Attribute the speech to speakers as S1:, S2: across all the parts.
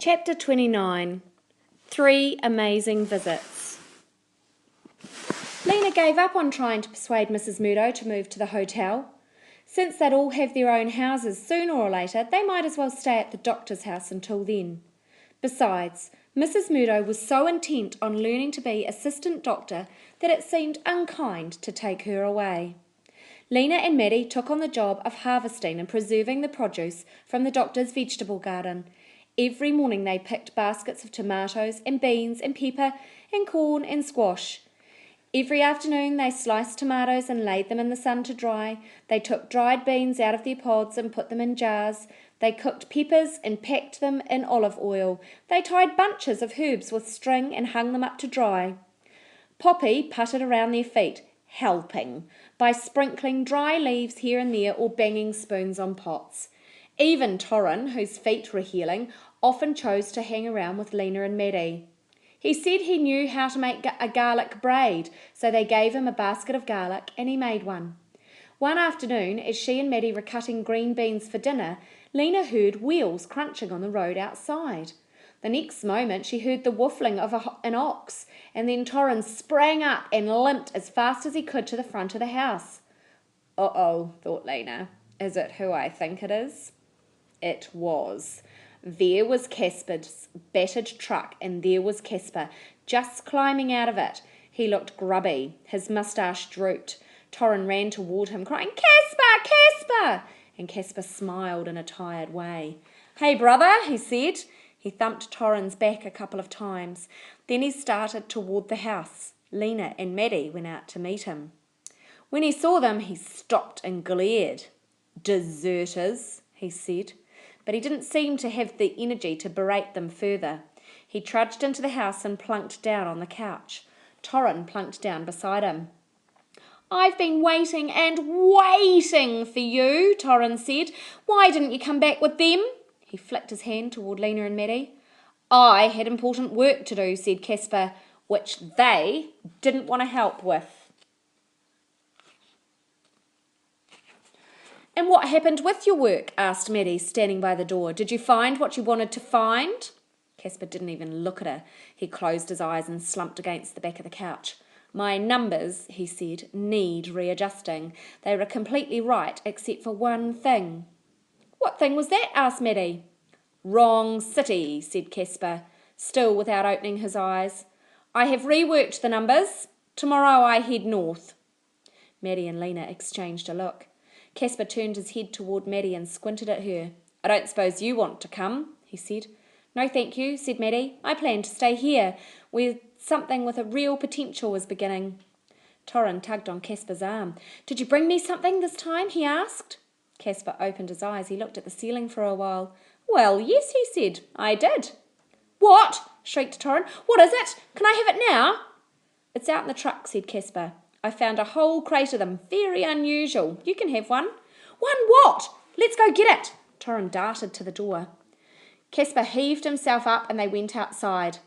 S1: Chapter 29. 3 Amazing Visits. Lena gave up on trying to persuade Mrs. Murdo to move to the hotel. Since they'd all have their own houses sooner or later, they might as well stay at the doctor's house until then. Besides, Mrs. Murdo was so intent on learning to be assistant doctor that it seemed unkind to take her away. Lena and Maddie took on the job of harvesting and preserving the produce from the doctor's vegetable garden. Every morning they picked baskets of tomatoes and beans and pepper and corn and squash. Every afternoon they sliced tomatoes and laid them in the sun to dry. They took dried beans out of their pods and put them in jars. They cooked peppers and packed them in olive oil. They tied bunches of herbs with string and hung them up to dry. Poppy puttered around their feet, helping, by sprinkling dry leaves here and there or banging spoons on pots. Even Torrin, whose feet were healing, often chose to hang around with Lena and Maddie. He said he knew how to make a garlic braid, so they gave him a basket of garlic and he made one. One afternoon, as she and Maddie were cutting green beans for dinner, Lena heard wheels crunching on the road outside. The next moment she heard the woofling of an ox, and then Torrin sprang up and limped as fast as he could to the front of the house. Uh-oh, thought Lena. Is it who I think it is? It was. There was Casper's battered truck, and there was Casper, just climbing out of it. He looked grubby. His moustache drooped. Torrin ran toward him, crying, "Casper! Casper!" And Casper smiled in a tired way. "Hey, brother," he said. He thumped Torrin's back a couple of times. Then he started toward the house. Lena and Maddie went out to meet him. When he saw them, he stopped and glared. "Deserters," he said. But he didn't seem to have the energy to berate them further. He trudged into the house and plunked down on the couch. Torrin plunked down beside him. "I've been waiting and waiting for you," Torrin said. "Why didn't you come back with them?" He flicked his hand toward Lena and Maddie. "I had important work to do," said Casper, "which they didn't want to help with." "And what happened with your work?" asked Maddie, standing by the door. "Did you find what you wanted to find?" Casper didn't even look at her. He closed his eyes and slumped against the back of the couch. "My numbers," he said, "need readjusting. They were completely right, except for one thing." "What thing was that?" asked Maddie. "Wrong city," said Casper, still without opening his eyes. "I have reworked the numbers. Tomorrow I head north." Maddie and Lena exchanged a look. Casper turned his head toward Maddie and squinted at her. "I don't suppose you want to come," he said. "No, thank you," said Maddie. "I plan to stay here, where something with a real potential is beginning." Torrin tugged on Casper's arm. "Did you bring me something this time?" he asked. Casper opened his eyes. He looked at the ceiling for a while. "Well, yes," he said. "I did." "What?" shrieked Torrin. "What is it? Can I have it now?" "It's out in the truck," said Casper. "I found a whole crate of them. Very unusual. You can have one." "One what? Let's go get it." Torrin darted to the door. Casper heaved himself up and they went outside.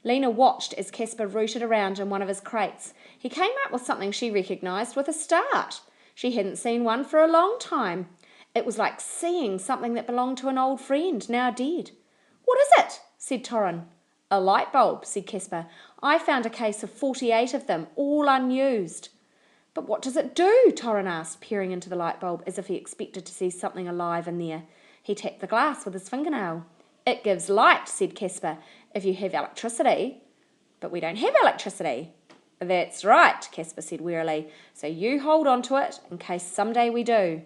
S1: Lena watched as Casper rooted around in one of his crates. He came up with something she recognised with a start. She hadn't seen one for a long time. It was like seeing something that belonged to an old friend, now dead. "What is it?" said Torrin. "A light bulb," said Casper. "I found a case of 48 of them, all unused." "But what does it do?" Torrin asked, peering into the light bulb as if he expected to see something alive in there. He tapped the glass with his fingernail. "It gives light," said Casper, "if you have electricity." "But we don't have electricity." "That's right," Casper said wearily. "So you hold on to it in case someday we do."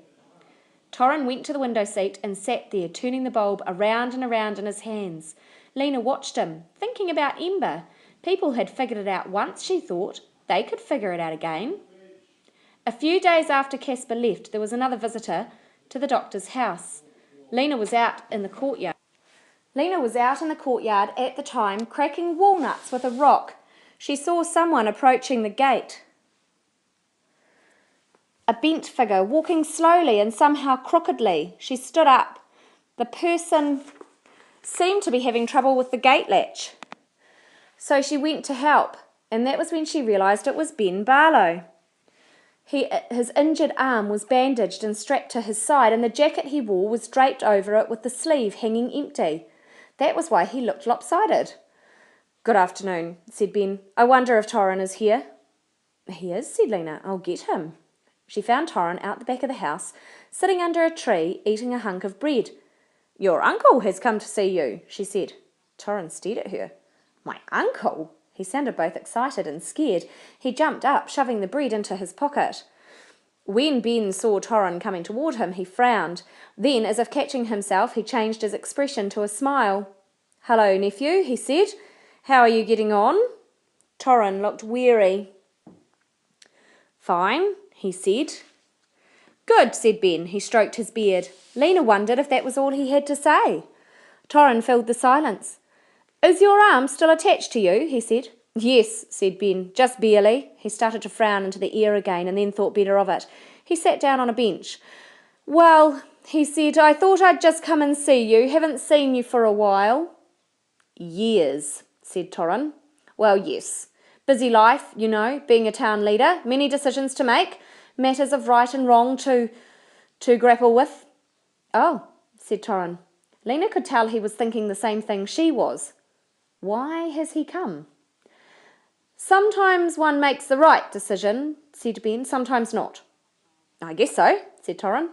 S1: Torrin went to the window seat and sat there, turning the bulb around and around in his hands. Lena watched him, thinking about Ember. People had figured it out once, she thought. They could figure it out again. A few days after Casper left, there was another visitor to the doctor's house. Lena was out in the courtyard at the time, cracking walnuts with a rock. She saw someone approaching the gate. A bent figure, walking slowly and somehow crookedly. She stood up. The person seemed to be having trouble with the gate latch. So she went to help, and that was when she realised it was Ben Barlow. His injured arm was bandaged and strapped to his side, and the jacket he wore was draped over it with the sleeve hanging empty. That was why he looked lopsided. "Good afternoon," said Ben. "I wonder if Torrin is here." "He is," said Lena. "I'll get him." She found Torrin out the back of the house, sitting under a tree, eating a hunk of bread. "Your uncle has come to see you," she said. Torrin stared at her. "My uncle?" He sounded both excited and scared. He jumped up, shoving the bread into his pocket. When Ben saw Torrin coming toward him, he frowned. Then, as if catching himself, he changed his expression to a smile. "Hello, nephew," he said. "How are you getting on?" Torrin looked weary. "Fine," he said. "Good," said Ben. He stroked his beard. Lena wondered if that was all he had to say. Torrin filled the silence. "Is your arm still attached to you?" he said. "Yes," said Ben, "just barely." He started to frown into the air again and then thought better of it. He sat down on a bench. "Well," he said, "I thought I'd just come and see you. Haven't seen you for a while." "Years," said Torrin. "Well, yes. Busy life, you know, being a town leader. Many decisions to make. Matters of right and wrong to grapple with." "Oh," said Torrin. Lena could tell he was thinking the same thing she was. Why has he come? "Sometimes one makes the right decision," said Ben, "sometimes not." "I guess so," said Torrin.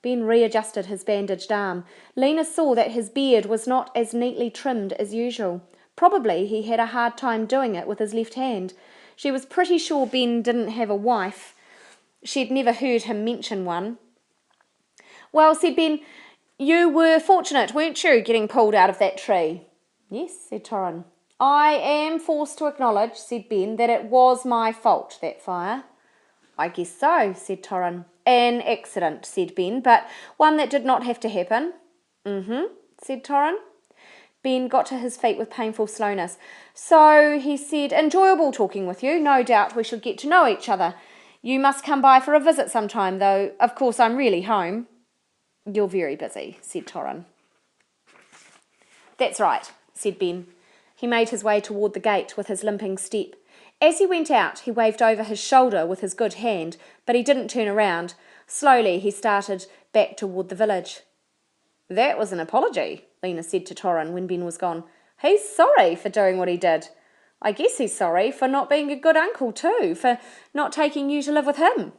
S1: Ben readjusted his bandaged arm. Lena saw that his beard was not as neatly trimmed as usual. Probably he had a hard time doing it with his left hand. She was pretty sure Ben didn't have a wife. She'd never heard him mention one. "Well," said Ben, "you were fortunate, weren't you, getting pulled out of that tree?" "Yes," said Torrin. "I am forced to acknowledge," said Ben, "that it was my fault, that fire." "I guess so," said Torrin. "An accident," said Ben, "but one that did not have to happen." Said Torrin. Ben got to his feet with painful slowness. "So," he said, "enjoyable talking with you. No doubt we should get to know each other. You must come by for a visit sometime, though of course I'm really home." "You're very busy," said Torrin. "That's right," said Ben. He made his way toward the gate with his limping step. As he went out, he waved over his shoulder with his good hand, but he didn't turn around. Slowly, he started back toward the village. "That was an apology," Lena said to Torrin when Ben was gone. "He's sorry for doing what he did. I guess he's sorry for not being a good uncle too, for not taking you to live with him."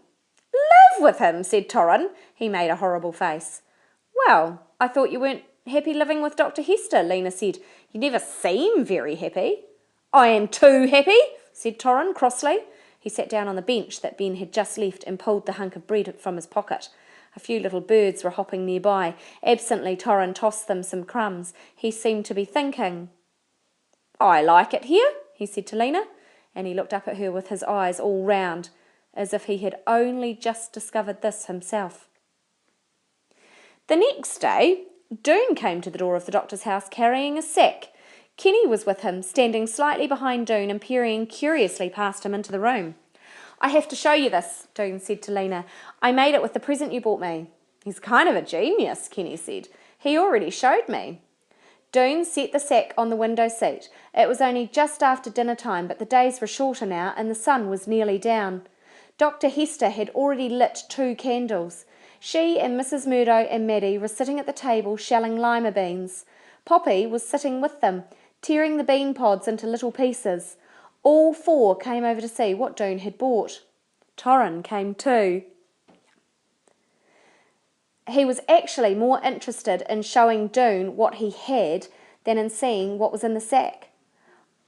S1: "Live with him," said Torrin. He made a horrible face. "Well, I thought you weren't happy living with Dr. Hester," Lena said. "You never seem very happy." "I am too happy," said Torrin crossly. He sat down on the bench that Ben had just left and pulled the hunk of bread from his pocket. A few little birds were hopping nearby. Absently, Torrin tossed them some crumbs. He seemed to be thinking. "I like it here," he said to Lena, and he looked up at her with his eyes all round, as if he had only just discovered this himself. The next day, Doone came to the door of the doctor's house carrying a sack. Kenny was with him, standing slightly behind Doone and peering curiously past him into the room. "I have to show you this," Doone said to Lena. "I made it with the present you bought me." "He's kind of a genius," Kenny said. "He already showed me." Doone set the sack on the window seat. It was only just after dinner time, but the days were shorter now and the sun was nearly down. Dr. Hester had already lit 2 candles. She and Mrs. Murdo and Maddie were sitting at the table shelling lima beans. Poppy was sitting with them, tearing the bean pods into little pieces. All 4 came over to see what Doone had bought. Torrin came too. He was actually more interested in showing Doone what he had than in seeing what was in the sack.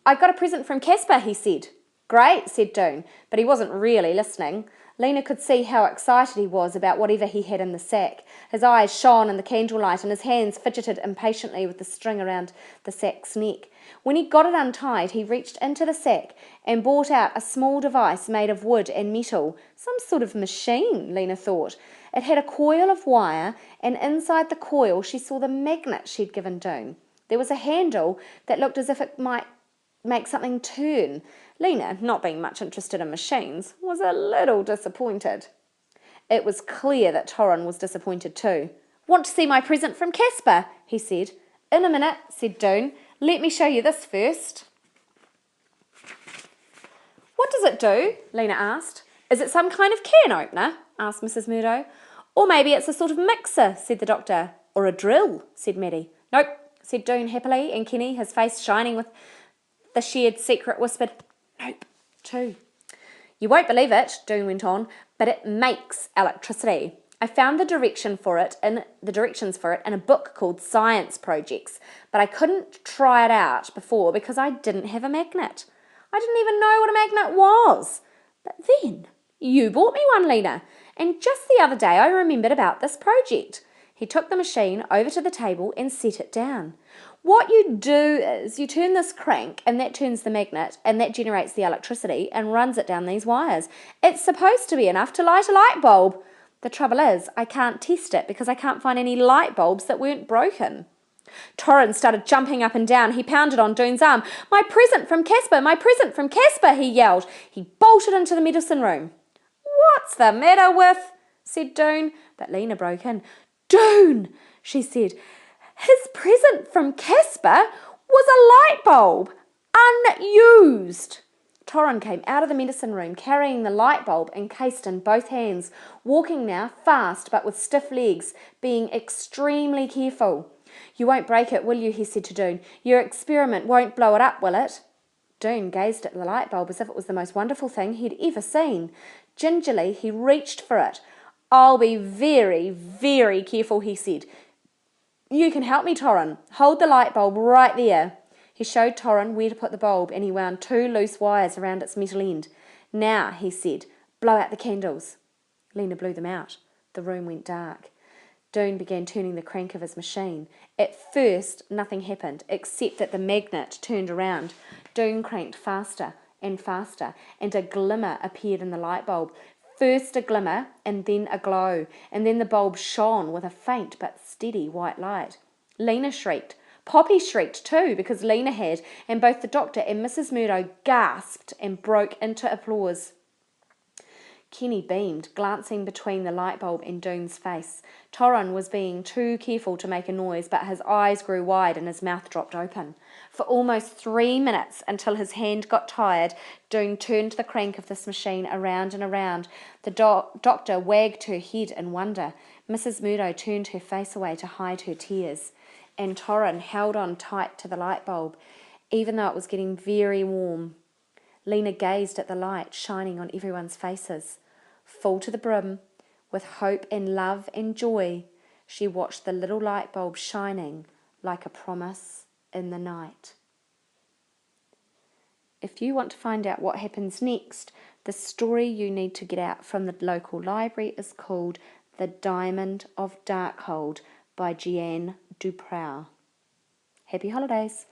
S1: "I got a present from Casper," he said. "Great," said Doone, but he wasn't really listening. Lena could see how excited he was about whatever he had in the sack. His eyes shone in the candlelight and his hands fidgeted impatiently with the string around the sack's neck. When he got it untied, he reached into the sack and brought out a small device made of wood and metal. Some sort of machine, Lena thought. It had a coil of wire, and inside the coil she saw the magnet she'd given Doone. There was a handle that looked as if it might make something turn. Lena, not being much interested in machines, was a little disappointed. It was clear that Torrin was disappointed too. "Want to see my present from Casper?" he said. "In a minute," said Doone. "Let me show you this first." "What does it do?" Lena asked. "Is it some kind of can opener?" asked Mrs. Murdo. "Or maybe it's a sort of mixer," said the doctor. "Or a drill," said Maddie. "Nope," said Doone happily, and Kenny, his face shining with the shared secret, whispered, "Nope, 2. "You won't believe it," Doone went on, "but it makes electricity. I found the directions for it in a book called Science Projects, but I couldn't try it out before because I didn't have a magnet. I didn't even know what a magnet was. But then you bought me one, Lena, and just the other day I remembered about this project." He took the machine over to the table and set it down. "What you do is you turn this crank, and that turns the magnet, and that generates the electricity and runs it down these wires. It's supposed to be enough to light a light bulb. The trouble is, I can't test it because I can't find any light bulbs that weren't broken." Torrin started jumping up and down. He pounded on Doone's arm. "My present from Casper! My present from Casper!" he yelled. He bolted into the medicine room. "What's the matter with?" said Doone, but Lena broke in. "Doone," she said, "his present from Casper was a light bulb, unused." Torrin came out of the medicine room carrying the light bulb encased in both hands, walking now fast but with stiff legs, being extremely careful. "You won't break it, will you?" he said to Doone. "Your experiment won't blow it up, will it?" Doone gazed at the light bulb as if it was the most wonderful thing he'd ever seen. Gingerly, he reached for it. "I'll be very, very careful," he said. "You can help me, Torrin. Hold the light bulb right there." He showed Torrin where to put the bulb, and he wound 2 loose wires around its metal end. "Now," he said, "blow out the candles." Lena blew them out. The room went dark. Doone began turning the crank of his machine. At first, nothing happened, except that the magnet turned around. Doone cranked faster, and a glimmer appeared in the light bulb. First a glimmer, and then a glow, and then the bulb shone with a faint but steady white light. Lena shrieked. Poppy shrieked too, because Lena had, and both the doctor and Mrs. Murdo gasped and broke into applause. Kenny beamed, glancing between the light bulb and Doone's face. Torrin was being too careful to make a noise, but his eyes grew wide and his mouth dropped open. For almost 3 minutes, until his hand got tired, Doone turned the crank of this machine around and around. The doctor wagged her head in wonder. Mrs. Murdo turned her face away to hide her tears, and Torrin held on tight to the light bulb, even though it was getting very warm. Lena gazed at the light shining on everyone's faces. Full to the brim, with hope and love and joy, she watched the little light bulb shining like a promise in the night. If you want to find out what happens next, the story you need to get out from the local library is called The Diamond of Darkhold by Jeanne Duprow. Happy holidays.